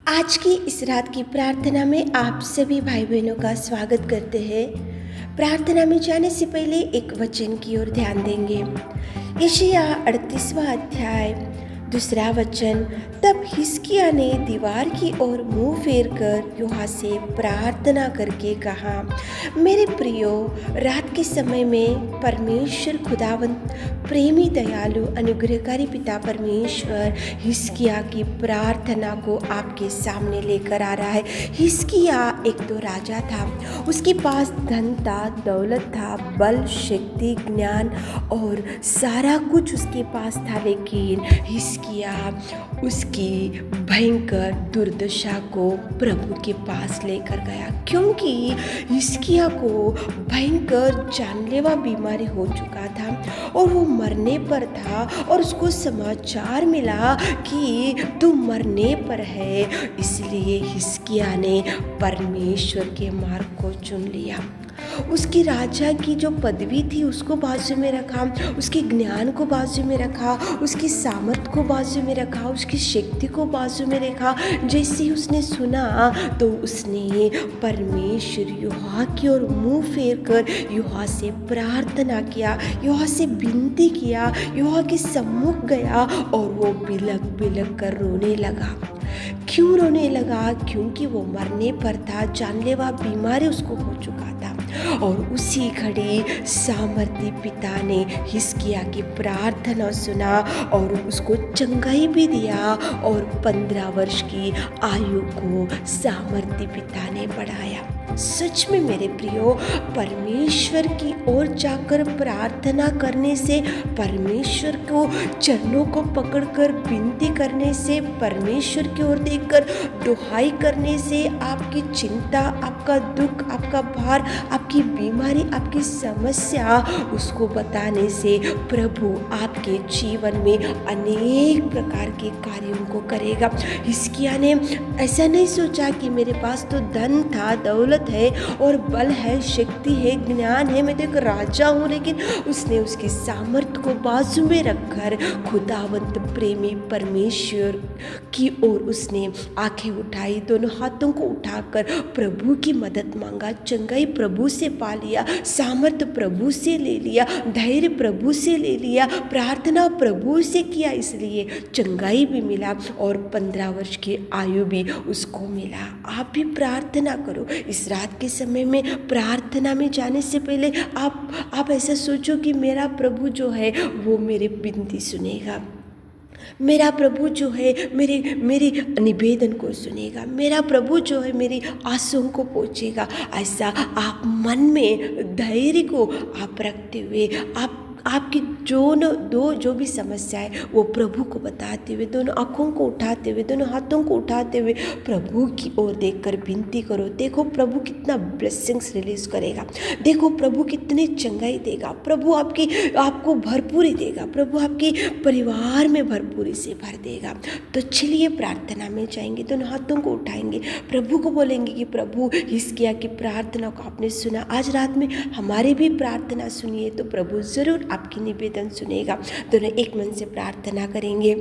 आज की इस रात की प्रार्थना में आप सभी भाई बहनों का स्वागत करते हैं। प्रार्थना में जाने से पहले एक वचन की ओर ध्यान देंगे। यशायाह 38वां अध्याय 2 वचन। तब हिजकिय्याह ने दीवार की ओर मुंह फेर कर यहोवा से प्रार्थना करके कहा, मेरे प्रियो, रात के समय में परमेश्वर खुदावंत प्रेमी दयालु अनुग्रहकारी पिता परमेश्वर हिजकिय्याह की प्रार्थना को आपके सामने लेकर आ रहा है। हिजकिय्याह एक तो राजा था, उसके पास धन था, दौलत था, बल, शक्ति, ज्ञान और सारा कुछ उसके पास था। लेकिन हिजकिय्याह उसकी भयंकर दुर्दशा को प्रभु के पास लेकर गया, क्योंकि हिजकिय्याह को भयंकर जानलेवा बीमारी हो चुका था और वो मरने पर था। और उसको समाचार मिला कि तू मरने पर है, इसलिए हिजकिय्याह ने परमेश्वर के मार्ग को चुन लिया। उसकी राजा की जो पदवी थी उसको बाजू में रखा, उसके ज्ञान को बाजू में रखा, उसकी सामर्थ को बाजू में रखा, उसकी शक्ति को बाजू में रखा। जैसे ही उसने सुना तो उसने परमेश्वर यहोवा की ओर मुंह फेर कर यहोवा से प्रार्थना किया, यहोवा से विनती किया, यहोवा के सम्मुख गया और वो बिलक बिलक कर रोने लगा। क्यों रोने लगा? क्योंकि वो मरने पर था, जानलेवा बीमारी उसको हो चुका था। और उसी घड़ी सामर्थी पिता ने हिजकिय्याह की प्रार्थना सुना और उसको चंगाई भी दिया और 15 वर्ष की आयु को सामर्थी पिता ने बढ़ाया। सच में मेरे प्रियो, परमेश्वर की ओर जाकर प्रार्थना करने से, परमेश्वर को चरणों को पकड़कर विनती करने से, परमेश्वर की ओर देखकर दुहाई करने से आपकी चिंता, आपका दुख, आपका भार, आपकी बीमारी, आपकी समस्या उसको बताने से प्रभु आपके जीवन में अनेक प्रकार के कार्यों को करेगा। हिजकिय्याह ने ऐसा नहीं सोचा कि मेरे पास तो धन था, दौलत है और बल है, शक्ति है, ज्ञान है, मैं तो एक राजा हूँ, लेकिन उसने उसकी सामर्थ्य को बाजू में रखकर खुदावंत प्रेमी परमेश्वर की ओर उसने आंखें उठाई, दोनों हाथों को उठाकर प्रभु की मदद मांगा, चंगाई प्रभु से पा लिया, सामर्थ्य प्रभु से ले लिया, धैर्य प्रभु से ले लिया, प्रार्थना प्रभु से किया, इसलिए चंगाई भी मिला और 15 वर्ष की आयु भी उसको मिला। आप भी प्रार्थना करो। इस रात के समय में प्रार्थना में जाने से पहले आप ऐसा सोचो कि मेरा प्रभु जो है वो मेरी विनती सुनेगा, मेरा प्रभु जो है मेरी निवेदन को सुनेगा, मेरा प्रभु जो है मेरी आंसुओं को पहुँचेगा। ऐसा आप मन में धैर्य को आप रखते हुए आपकी जो भी समस्या है वो प्रभु को बताते हुए, दोनों आँखों को उठाते हुए, दोनों हाथों को उठाते हुए प्रभु की ओर देखकर विनती करो। देखो प्रभु कितना ब्लेसिंग्स रिलीज करेगा, देखो प्रभु कितनी चंगाई देगा, प्रभु आपको भरपूरी देगा, प्रभु आपके परिवार में भरपूरी से भर देगा। तो चलिए प्रार्थना में जाएंगे, दोनों हाथों को उठाएंगे, प्रभु को बोलेंगे कि प्रभु हिजकिय्याह की प्रार्थना को आपने सुना, आज रात में हमारी भी प्रार्थना सुनिए, तो प्रभु ज़रूर आपकी निवेदन सुनेगा। दोनों एक मन से प्रार्थना करेंगे।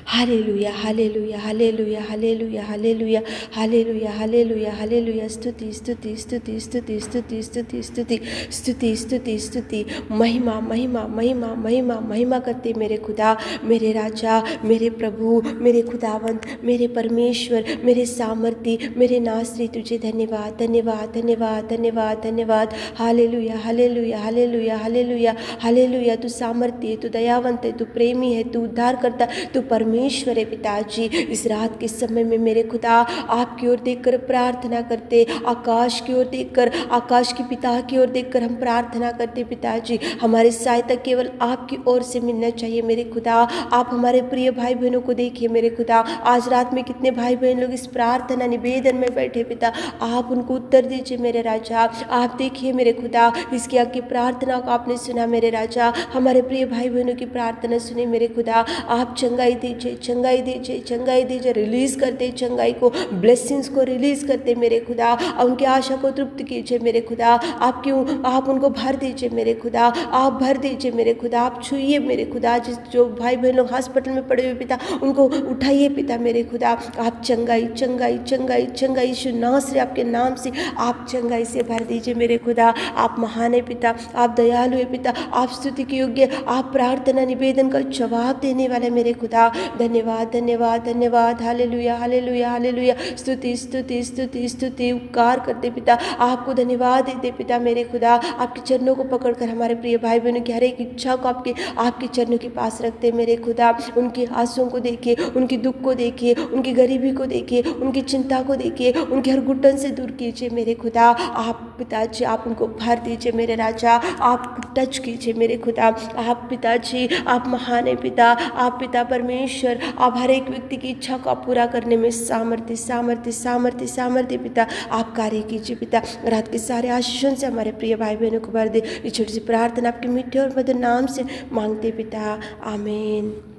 Hallelujah, hallelujah, hallelujah, hallelujah, hallelujah, hallelujah, hallelujah, hallelujah. स्तुति, स्तुति, स्तुति, स्तुति, स्तुति, स्तुति, स्तुति, स्तुति, स्तुति, स्तुति, महिमा, महिमा, महिमा, महिमा, महिमा करते मेरे खुदा, मेरे राजा, मेरे प्रभु, मेरे खुदावंत, मेरे परमेश्वर, मेरे सामर्थी, मेरे नासरी, तुझे धन्यवाद, धन्यवाद, धन्यवाद, धन्यवाद, धन्यवाद। Hallelujah, hallelujah, hallelujah, hallelujah, hallelujah. तू सामर्थी है, तू दयावंत है, तू प्रेमी है, तू उद्धार करता, तो परमेश्वर है पिताजी। इस रात के समय में मेरे खुदा आपकी ओर देखकर प्रार्थना करते, आकाश की ओर देखकर, आकाश के पिता की ओर देखकर हम प्रार्थना करते पिताजी। हमारी सहायता केवल आपकी ओर से मिलना चाहिए मेरे खुदा। आप हमारे प्रिय भाई बहनों को देखिए मेरे खुदा, आज रात में कितने भाई बहन लोग इस प्रार्थना निवेदन में बैठे पिता, आप उनको उत्तर दीजिए मेरे राजा। आप देखिए मेरे खुदा, हिजकिय्याह की प्रार्थना को आपने सुना मेरे राजा, हमारे प्रिय भाई बहनों की प्रार्थना सुने मेरे खुदा। आप चंगाई दीजिए दीजिए, चंगाई दीजिए, चंगाई दीजिए, रिलीज़ करते चंगाई को, ब्लेसिंग्स को रिलीज़ करते मेरे खुदा, उनकी आशा को तृप्त कीजिए मेरे खुदा, आप उनको भर दीजिए मेरे खुदा, आप भर दीजिए मेरे खुदा, आप छूइए मेरे खुदा, जिस जो भाई बहन लोग हॉस्पिटल में पड़े हुए पिता उनको उठाइए पिता मेरे खुदा, आप चंगाई चंगाई चंगाई चंगाई यीशु नासरी आपके नाम से आप चंगाई से भर दीजिए मेरे खुदा। आप महान है पिता, आप दयालु है पिता, आप स्तुति के योग्य, आप प्रार्थना निवेदन का जवाब देने वाले मेरे खुदा। धन्यवाद धन्यवाद धन्यवाद, हालेलुया हालेलुया हालेलुया, स्तुति स्तुति स्तुति स्तुति उपकार करते पिता, आपको धन्यवाद देते पिता मेरे खुदा। आपके चरणों को पकड़कर हमारे प्रिय भाई बहनों की हर एक इच्छा को आपके चरणों के पास रखते मेरे खुदा। उनकी आंसुओं को देखिए, उनकी दुख को देखिए, उनकी गरीबी को देखिए, उनकी चिंता को देखिए, उनके हर घुटन से दूर कीजिए मेरे खुदा। आप पिताजी आप उनको भर दीजिए मेरे राजा, आप टच कीजिए मेरे खुदा। आप पिताजी आप महान है पिता, आप पिता परमेश्वर, आप हर एक व्यक्ति की इच्छा को आप पूरा करने में सामर्थ्य सामर्थ्य सामर्थ्य सामर्थ्य पिता आप कार्य कीजिए पिता। रात के सारे आशीषों से हमारे प्रिय भाई बहनों को भर दे। ये छोटी सी प्रार्थना आपके मीठे और मधुर नाम से मांगते पिता, आमीन।